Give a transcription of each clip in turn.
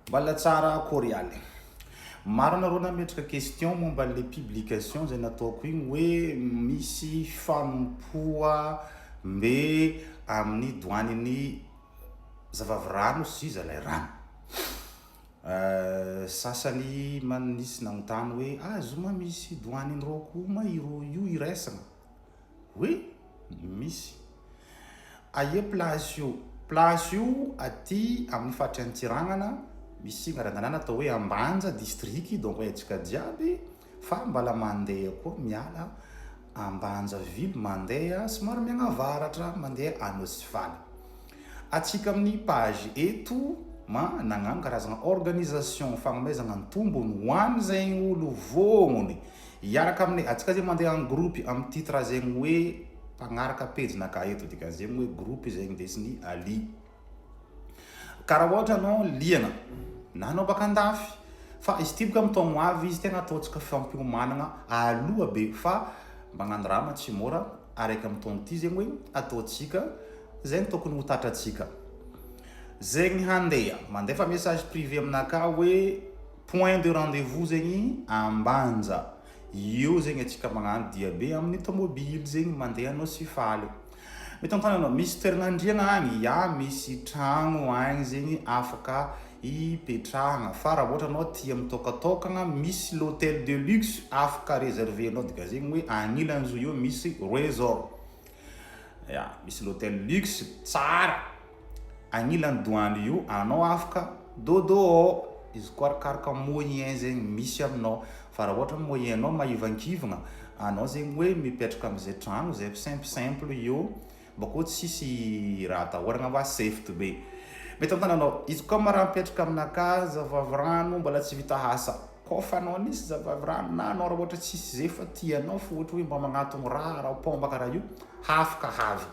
Mbala tsara korialy. Maro nareo nametraka question momba le publication zay nataoko igny hoe misy fanompoa mbe amin'ny douanin'ny zavavirano sy zalay rano. Sasany manisy nagnontany hoe zoma misy douaniny roko ma iro io iraisana. Oui, misy. Aia place io? Place io aty amin'ny faritra Antsiragnana, misy ngaranganana atao hoe Ambanja district, donc haitsika jiaby fa mbala mandeha koa miala Ambanja ville mandeha somary miagnavaratra mandeha Anosivaly. Atsika amin'ny page eto nagnano karazana organisation fagnomezana ny tombony ho an'ny zegny olo vôgnony iaraka aminay. Atsika zay mandeha en groupe amin'ny titre zegny hoe mpagnaraka pejinaka eto dikan'zegny hoe groupe zegny desiny Ali. Karaha ohatra anao liana na anao baka andafy fa izy ty boka am'taogno avy izy tegna ataontsika fampiomanagna aloha be fa magnano raha tsy mora araiky am'taogno ty zegny hoe ataontsika zegny tokony ho tatratsika. Zegny handeha mandefa message privé aminaka hoe point de rendez-vous zegny Ambanja. Io zegny atsika magnano diabe amin'ny tomobily zegny mandeha Anosifaly. Mety antany anao misy toeran'andriagna agny, misy tragno agny zegny afaka ipetrahana. Fa raha ohatra anao tia mitokatokagna misy l'hôtel de luxe afaka réservé anao dika zegny hoe agnilan'izo io misy resort. Misy l'hôtel luxe tsara agnilan'ny douane io anao afaka dodo. Izy koa arakaraka moyen zegny misy aminao. Fa raha ohatra moyen anao maivankivagna, anao zegny hoe mipetraka am'zay tragno zay simple io bako tsisy raha atahoragna va safety be. Mety antany anao izy koa raha mipetraka aminaka zavavirano mbola tsy vita asa. Kofa anao nisy zavavirano na anao raha ohatra tsisy zay fa tianao fa ohatra hoe mba magnatogno raha pomba karaha io, afaka havy.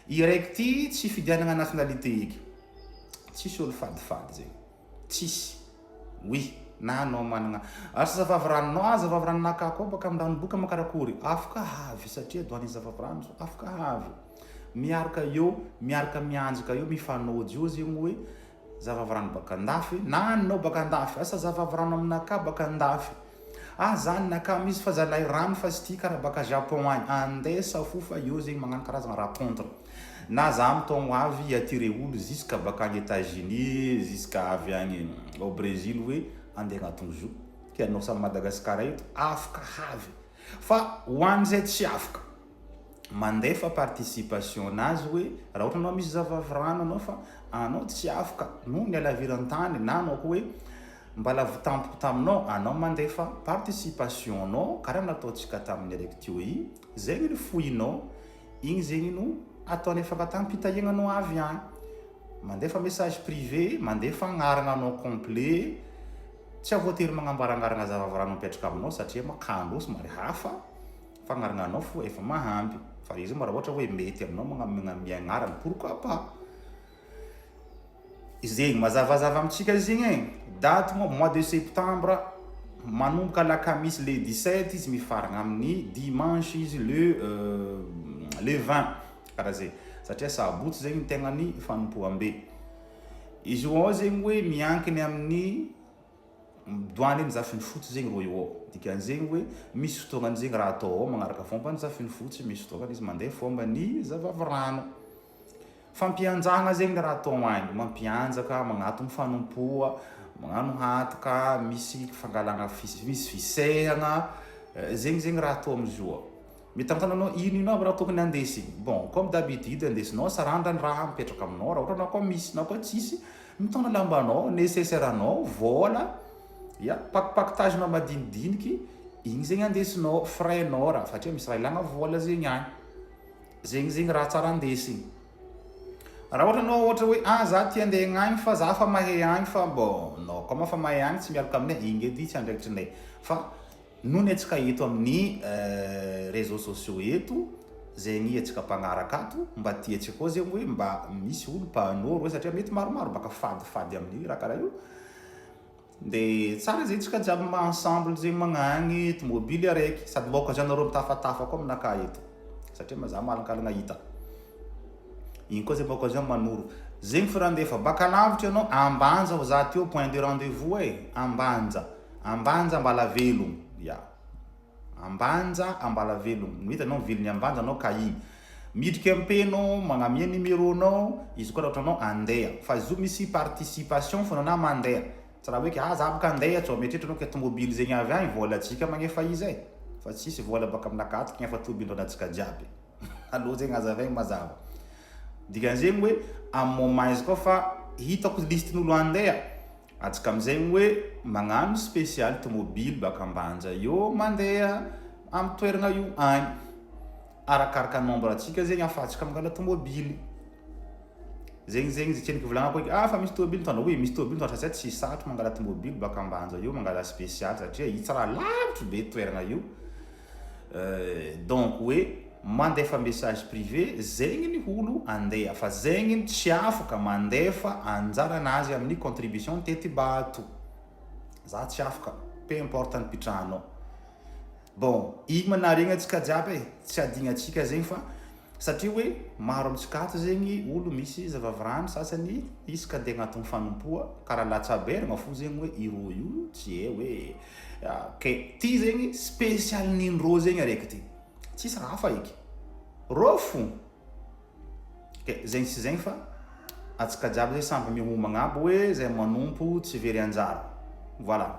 I raiky ty tsy fidianagna nationalité eky. Tsisy olo fadifady zegny. Tsisy. Oui, na anao managna asa zavaviranonao, zavaviranonaka koa baka amin'ranoboka makarakory, afaka havy satria douane zavavirano afaka havy. Miaraka eo, miaraka mianjaka eo, mifanaody eo zegny hoe zavavirano baka andafy na anao baka andafy, asa zavavirano aminaka baka andafy. Zany naka misy fa zalay rano fa sy ty karaha baka Japon agny. Andesa fo fa eo zegny magnano karazana rencontre. Na za am'taogno avy attiré olo jusqu'à baka agny États-Unis, jusqu'à avy agny au Brésil hoe andeha agnatony zo. Ke anao sa Madagasikara eto afaka havy. Fa ho an'zay tsy afaka mandefa participation nazy hoe raha ohatra anao misy zavavirano anao fa anao tsy afaka no ny alaviran-tany na anao koa hoe mbala vitampoko taminao, anao mandefa participation anao karaha nataontsika tamin'ny araiky teo i. Zegny ny foinao, igny zegny no ataony fangataham-pitahiagnanao avy agny. Mandefa message privé, mandefa agnarana anao complet. Tsy avoatery magnambara agnarana zavavirano mipetraka aminao satria makandro somary hafa. Fa agnarana anao fo efa mahampy. Fa izy raha ohatra hoe mety aminao miagnarana, pourquoi pas. Zegny mazavazava amitsika zegny date mois de septembre manomboka alakamisy le 17 izy mifaragna amin'ny dimanche izy le 20 karaha zay. Satria sabotsy zegny tegna ny fanompoam-be. Izy io ao zegny hoe miankiny amin'ny douane ny zafiny fotsy zegny rô io ao. Dikan'zegny hoe misy fotoagnany zegny raha atao ao magnaraka fomba ny zafiny fotsy, misy fotoagnany izy mandeha fomba ny zavavirano. Fampianjagna zegny raha atao agny, mampianjaka, magnatony fanompoa, magnano hatoka, misy fangalagna misy fisehagna, zegny raha atao am'zio ao. Mety antany anao ino aby raha tokony andesy. Bon, comme d'habitude andesinao sarandrany raha mipetraka aminao, raha ohatra anao koa misy na koa tsisy, mitondra lambanao, nécessaire anao, vola, paquetagenao madinidiniky, igny zegny andesinao, frainao raha satria misy raha ilagna vola zegny agny. Zegny raha tsara andesigny. Raha ohatra anao ohatra hoe za ty andeha agny fa za fa mahay agny fa bon, non, comme fa mahay agny tsy miaraka aminay, igny edy tsy andraikitrinay. Fa noho ny atsika eto amin'ny réseaux sociaux eto, zegny atsika mpagnaraka ato, mba tiatsika koa zegny hoe mba misy olo mpanoro hoe satria mety maromaro baka fadifady amin'ny raha karaha io. De tsara zegny tsika jiaby ensemble zegny magnagny tomobily araiky sady mba occasion nareo mitafatafa koa aminaka eto satria maza malankalagna hita. Igny koa zay mba occasion manoro. zegny firandefa baka lavitra anao Ambanja ho za teo point de rendez-vous Ambanja Ambalavelogno ya Ambanja Ambalavelogno no hitanao vilony Ambanja anao ka igny midriky ampenao magnamia numéronao izy koa ohatra anao andeha fa zo misy participation fa na mandeha tsy raha hoe za baka andeha tsao metretra anao ke tomobily zegny avy agny vola atsika magnefa izy fa tsisy vola baka aminakaty knefa tomobily anatsika jiaby aloha zegny azavaigny mazava dikan'zegny hoe amin'ny moment izy koa fa hitako listin'olo andeha atsika amizegny hoe magnano spécial tomobily baka Ambanja io mandeha amin'ny toerana io agny arakaraka nombre atsika zegny afatsika mangala tomobily zegny zetrenika volagnako hoe fa misy tomobily tondra oui misy tomobily tondra satria tsy sarotro mangala tomobily baka Ambanja io mangala spécial satria io tsy raha lavitry be toerana io donc hoe mandefa message privé zegny ny olo andeha fa zegny tsy afaka mandefa anjaranazy amin'ny contribution tety-bato za tsy afaka peu importe ny pitrahanao bon igny manarigna atsika jiaby tsy adignatsika zegny fa satria hoe maro amitsika ato zegny olo misy zavavirano sasany isaka andeha agnatin'ny fanompoa karaha latsaberagna fo zegny hoe iro io tsy e hoe ke ty zegny spécial nindrô zegny araiky ty tsisy raha hafa eky rô fo ke zegny sy zegny fa atsika jiaby zegny samby mihomagna aby hoe zay manompo tsy very anjara voilà